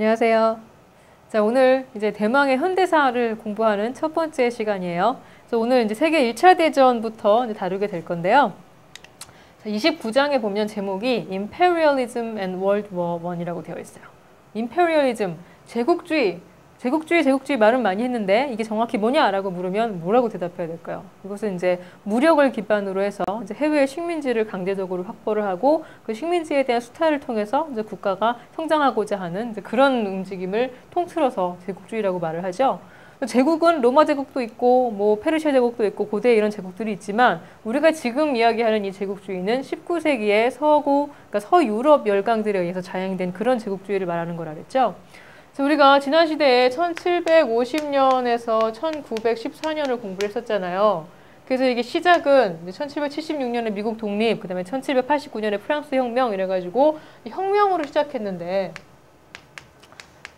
안녕하세요. 자, 오늘 이제 대망의 현대사를 공부하는 첫 번째 시간이에요. 그래서 오늘 이제 세계 1차 대전부터 이제 다루게 될 건데요. 자, 29장에 보면 제목이 Imperialism and World War I이라고 되어 있어요. Imperialism, 제국주의 말은 많이 했는데 이게 정확히 뭐냐라고 물으면 뭐라고 대답해야 될까요? 이것은 이제 무력을 기반으로 해서 이제 해외의 식민지를 강제적으로 확보를 하고 그 식민지에 대한 수탈을 통해서 이제 국가가 성장하고자 하는 이제 그런 움직임을 통틀어서 제국주의라고 말을 하죠. 제국은 로마 제국도 있고 뭐 페르시아 제국도 있고 고대 이런 제국들이 있지만 우리가 지금 이야기하는 이 제국주의는 19세기의 그러니까 서유럽 열강들에 의해서 자행된 그런 제국주의를 말하는 거라 그랬죠. 우리가 지난 시대에 1750년에서 1914년을 공부를 했었잖아요. 그래서 이게 시작은 1776년에 미국 독립, 그 다음에 1789년에 프랑스 혁명 이래가지고 혁명으로 시작했는데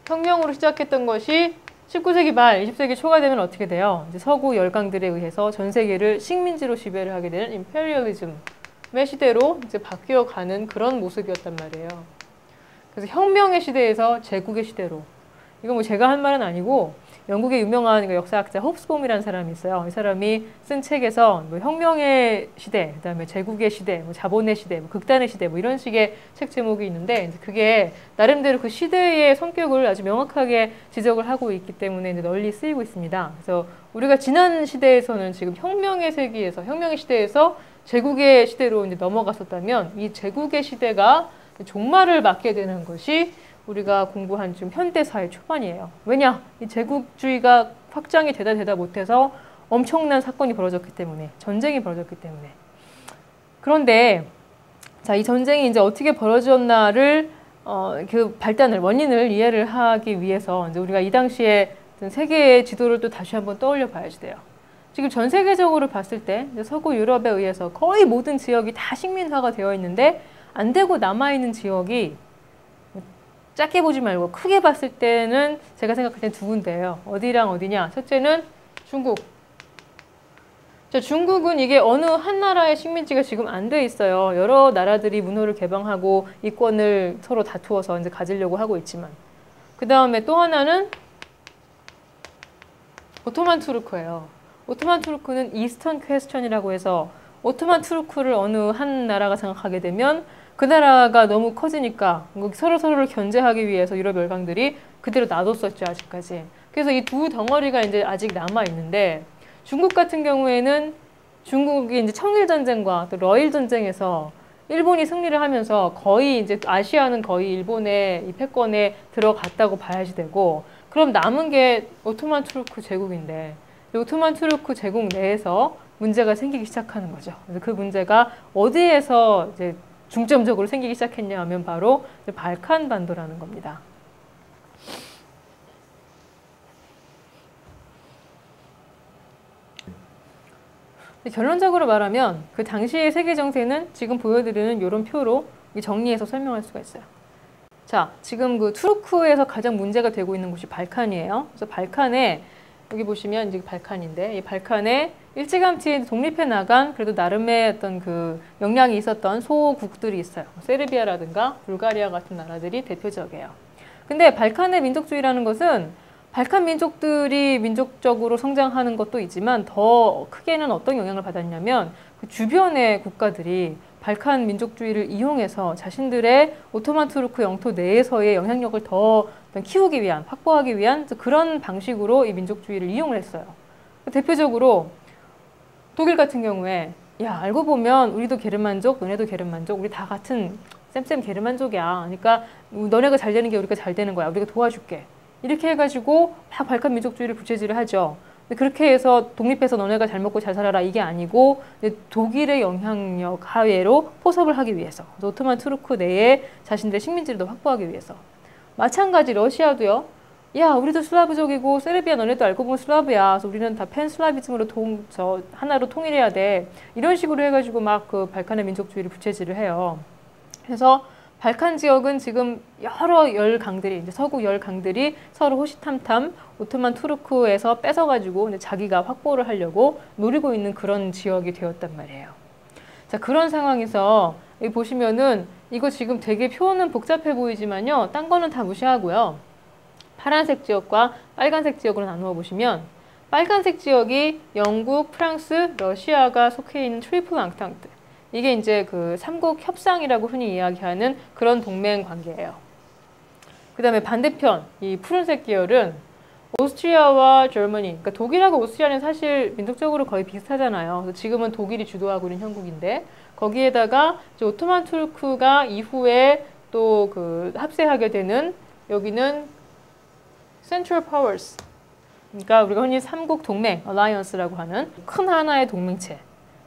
혁명으로 시작했던 것이 19세기 말, 20세기 초가 되면 어떻게 돼요? 이제 서구 열강들에 의해서 전 세계를 식민지로 지배를 하게 되는 임페리얼리즘의 시대로 이제 바뀌어가는 그런 모습이었단 말이에요. 그래서 혁명의 시대에서 제국의 시대로. 이거 뭐 제가 한 말은 아니고 영국의 유명한 역사학자 홉스봄이라는 사람이 있어요. 이 사람이 쓴 책에서 뭐 혁명의 시대, 그다음에 제국의 시대, 뭐 자본의 시대, 뭐 극단의 시대, 뭐 이런 식의 책 제목이 있는데 그게 나름대로 그 시대의 성격을 아주 명확하게 지적을 하고 있기 때문에 이제 널리 쓰이고 있습니다. 그래서 우리가 지난 시대에서는 지금 혁명의 시대에서 제국의 시대로 이제 넘어갔었다면 이 제국의 시대가 종말을 맞게 되는 것이 우리가 공부한 좀 현대사의 초반이에요. 왜냐? 이 제국주의가 확장이 되다 못해서 엄청난 사건이 벌어졌기 때문에, 전쟁이 벌어졌기 때문에. 그런데 자, 이 전쟁이 이제 어떻게 벌어졌나를 그 발단을 원인을 이해를 하기 위해서 이제 우리가 이 당시에 세계의 지도를 또 다시 한번 떠올려 봐야지 돼요. 지금 전 세계적으로 봤을 때 서구 유럽에 의해서 거의 모든 지역이 다 식민화가 되어 있는데 안 되고 남아있는 지역이 작게 보지 말고 크게 봤을 때는 제가 생각할 땐 두 군데예요. 어디랑 어디냐? 첫째는 중국. 자, 중국은 이게 어느 한 나라의 식민지가 지금 안 돼 있어요. 여러 나라들이 문호를 개방하고 이권을 서로 다투어서 이제 가지려고 하고 있지만. 그 다음에 또 하나는 오토만 투르크예요. 오토만 투르크는 이스턴 퀘스천이라고 해서 오토만 투르크를 어느 한 나라가 장악하게 되면 그 나라가 너무 커지니까 서로를 견제하기 위해서 유럽 열강들이 그대로 놔뒀었죠, 아직까지. 그래서 이 두 덩어리가 이제 아직 남아 있는데 중국 같은 경우에는 중국이 이제 청일전쟁과 또 러일전쟁에서 일본이 승리를 하면서 거의 이제 아시아는 거의 일본의 이 패권에 들어갔다고 봐야지 되고 그럼 남은 게 오토만 투르크 제국인데 이 오토만 투르크 제국 내에서 문제가 생기기 시작하는 거죠. 그래서 그 문제가 어디에서 이제 중점적으로 생기기 시작했냐 하면 바로 발칸 반도라는 겁니다. 결론적으로 말하면 그 당시의 세계 정세는 지금 보여드리는 이런 표로 정리해서 설명할 수가 있어요. 자, 지금 그 투르크에서 가장 문제가 되고 있는 곳이 발칸이에요. 그래서 발칸에 여기 보시면 이제 발칸인데 이 발칸에 일찌감치 독립해 나간 그래도 나름의 어떤 그 역량이 있었던 소국들이 있어요. 세르비아라든가 불가리아 같은 나라들이 대표적이에요. 근데 발칸의 민족주의라는 것은 발칸 민족들이 민족적으로 성장하는 것도 있지만 더 크게는 어떤 영향을 받았냐면 그 주변의 국가들이 발칸 민족주의를 이용해서 자신들의 오토만 투르크 영토 내에서의 영향력을 더 키우기 위한, 확보하기 위한 그런 방식으로 이 민족주의를 이용을 했어요. 대표적으로 독일 같은 경우에 야, 알고 보면 우리도 게르만족, 너네도 게르만족, 우리 다 같은 쌤 게르만족이야. 그러니까 너네가 잘 되는 게 우리가 잘 되는 거야. 우리가 도와줄게. 이렇게 해가지고 막 발칸 민족주의를 부채질을 하죠. 그렇게 해서 독립해서 너네가 잘 먹고 잘 살아라 이게 아니고 독일의 영향력 하에로 포섭을 하기 위해서 오토만 투르크 내에 자신들의 식민지를 더 확보하기 위해서 마찬가지 러시아도요. 야, 우리도 슬라브족이고 세르비아 너네도 알고 보면 슬라브야. 그래서 우리는 다 팬슬라비즘으로 하나로 통일해야 돼. 이런 식으로 해가지고 막 그 발칸의 민족주의를 부채질을 해요. 그래서 발칸 지역은 지금 여러 열강들이 이제 서구 열강들이 서로 호시탐탐 오토만 투르크에서 뺏어가지고 이제 자기가 확보를 하려고 노리고 있는 그런 지역이 되었단 말이에요. 자, 그런 상황에서 여기 보시면은 이거 지금 되게 표현은 복잡해 보이지만요. 딴 거는 다 무시하고요. 파란색 지역과 빨간색 지역으로 나누어 보시면 빨간색 지역이 영국, 프랑스, 러시아가 속해 있는 트리플 앙탕트. 이게 이제 그 삼국 협상이라고 흔히 이야기하는 그런 동맹 관계예요. 그 다음에 반대편 이 푸른색 계열은 오스트리아와 저머니, 그러니까 독일하고 오스트리아는 사실 민족적으로 거의 비슷하잖아요. 그래서 지금은 독일이 주도하고 있는 형국인데 거기에다가 이제 오토만 투르크가 이후에 또 그 합세하게 되는 여기는 Central Powers, 그러니까 우리가 흔히 삼국 동맹, Alliance라고 하는 큰 하나의 동맹체.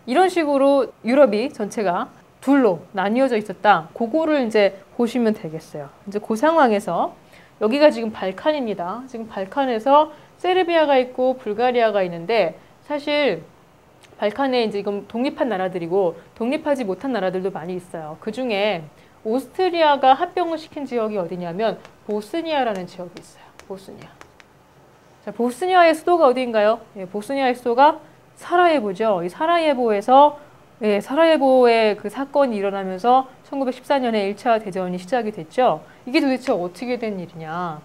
이런 식으로 유럽이 전체가 둘로 나뉘어져 있었다. 그거를 이제 보시면 되겠어요. 이제 그 상황에서 여기가 지금 발칸입니다. 지금 발칸에서 세르비아가 있고 불가리아가 있는데 사실 발칸에 이제 이건 독립한 나라들이고 독립하지 못한 나라들도 많이 있어요. 그 중에 오스트리아가 합병을 시킨 지역이 어디냐면 보스니아라는 지역이 있어요. 보스니아. 자, 보스니아의 수도가 어디인가요? 예, 보스니아의 수도가 사라예보죠. 이 사라예보에서 사라예보의 그 사건이 일어나면서 1914년에 1차 대전이 시작이 됐죠. 이게 도대체 어떻게 된 일이냐.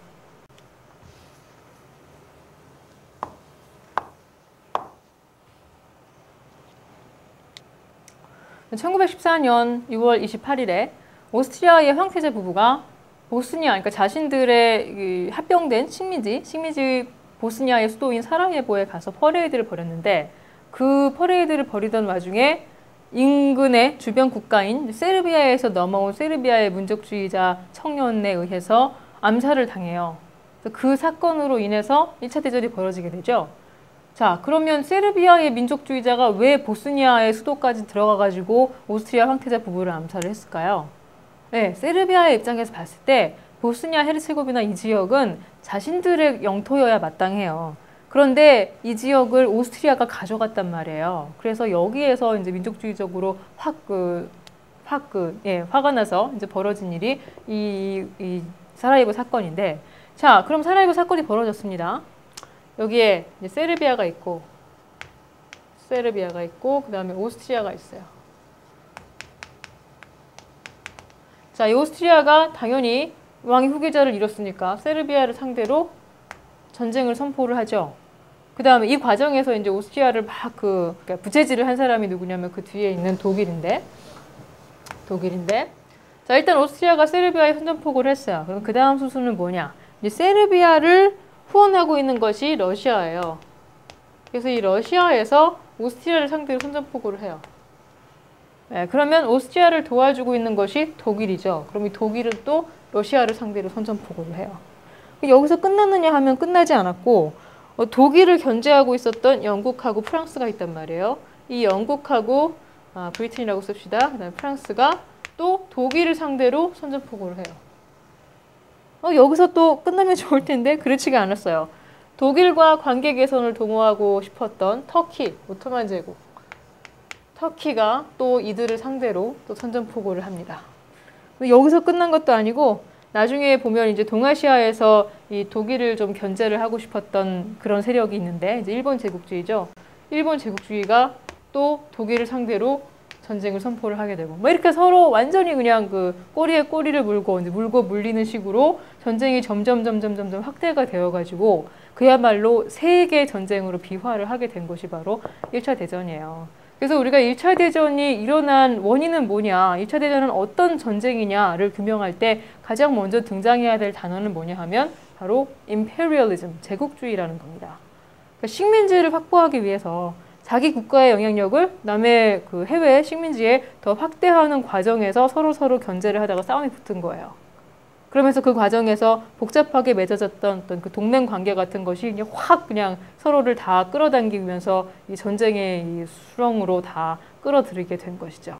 (1914년 6월 28일에) 오스트리아의 황태자 부부가 보스니아, 그러니까 자신들의 합병된 식민지 보스니아의 수도인 사라예보에 가서 퍼레이드를 벌였는데 그 퍼레이드를 벌이던 와중에 인근의 주변 국가인 세르비아에서 넘어온 세르비아의 민족주의자 청년에 의해서 암살을 당해요. 그 사건으로 인해서 1차 대전이 벌어지게 되죠. 자, 그러면 세르비아의 민족주의자가 왜 보스니아의 수도까지 들어가가지고 오스트리아 황태자 부부를 암살을 했을까요? 네, 세르비아의 입장에서 봤을 때 보스니아 헤르체고비나 이 지역은 자신들의 영토여야 마땅해요. 그런데 이 지역을 오스트리아가 가져갔단 말이에요. 그래서 여기에서 이제 민족주의적으로 화가 나서 이제 벌어진 일이 이 사라예보 사건인데, 자, 그럼 사라예보 사건이 벌어졌습니다. 여기에 이제 세르비아가 있고, 그 다음에 오스트리아가 있어요. 자, 이 오스트리아가 당연히 왕위 후계자를 잃었으니까 세르비아를 상대로 전쟁을 선포를 하죠. 그 다음에 이 과정에서 이제 오스트리아를 막 그러니까 부채질을 한 사람이 누구냐면 그 뒤에 있는 독일인데. 자, 일단 오스트리아가 세르비아에 선전포고를 했어요. 그럼 그 다음 수순은 뭐냐? 이제 세르비아를 후원하고 있는 것이 러시아예요. 그래서 이 러시아에서 오스트리아를 상대로 선전포고를 해요. 네, 그러면 오스트리아를 도와주고 있는 것이 독일이죠. 그럼 이 독일은 또 러시아를 상대로 선전포고를 해요. 여기서 끝났느냐 하면 끝나지 않았고 독일을 견제하고 있었던 영국하고 프랑스가 있단 말이에요. 이 영국하고 브리튼이라고 씁시다. 그다음에 프랑스가 또 독일을 상대로 선전포고를 해요. 여기서 또 끝나면 좋을 텐데 그렇지가 않았어요. 독일과 관계 개선을 도모하고 싶었던 터키, 오토만 제국. 터키가 또 이들을 상대로 또 선전포고를 합니다. 여기서 끝난 것도 아니고 나중에 보면 이제 동아시아에서 이 독일을 좀 견제를 하고 싶었던 그런 세력이 있는데 이제 일본 제국주의죠. 일본 제국주의가 또 독일을 상대로 전쟁을 선포를 하게 되고 뭐 이렇게 서로 완전히 그냥 그 꼬리에 꼬리를 물고 이제 물고 물리는 식으로 전쟁이 점점 확대가 되어가지고 그야말로 세계 전쟁으로 비화를 하게 된 것이 바로 1차 대전이에요. 그래서 우리가 1차 대전이 일어난 원인은 뭐냐, 1차 대전은 어떤 전쟁이냐를 규명할 때 가장 먼저 등장해야 될 단어는 뭐냐 하면 바로 imperialism, 제국주의라는 겁니다. 그러니까 식민지를 확보하기 위해서 자기 국가의 영향력을 남의 그 해외 식민지에 더 확대하는 과정에서 서로 견제를 하다가 싸움이 붙은 거예요. 그러면서 그 과정에서 복잡하게 맺어졌던 어떤 그 동맹 관계 같은 것이 그냥 확 그냥 서로를 다 끌어당기면서 이 전쟁의 이 수렁으로 다 끌어들이게 된 것이죠.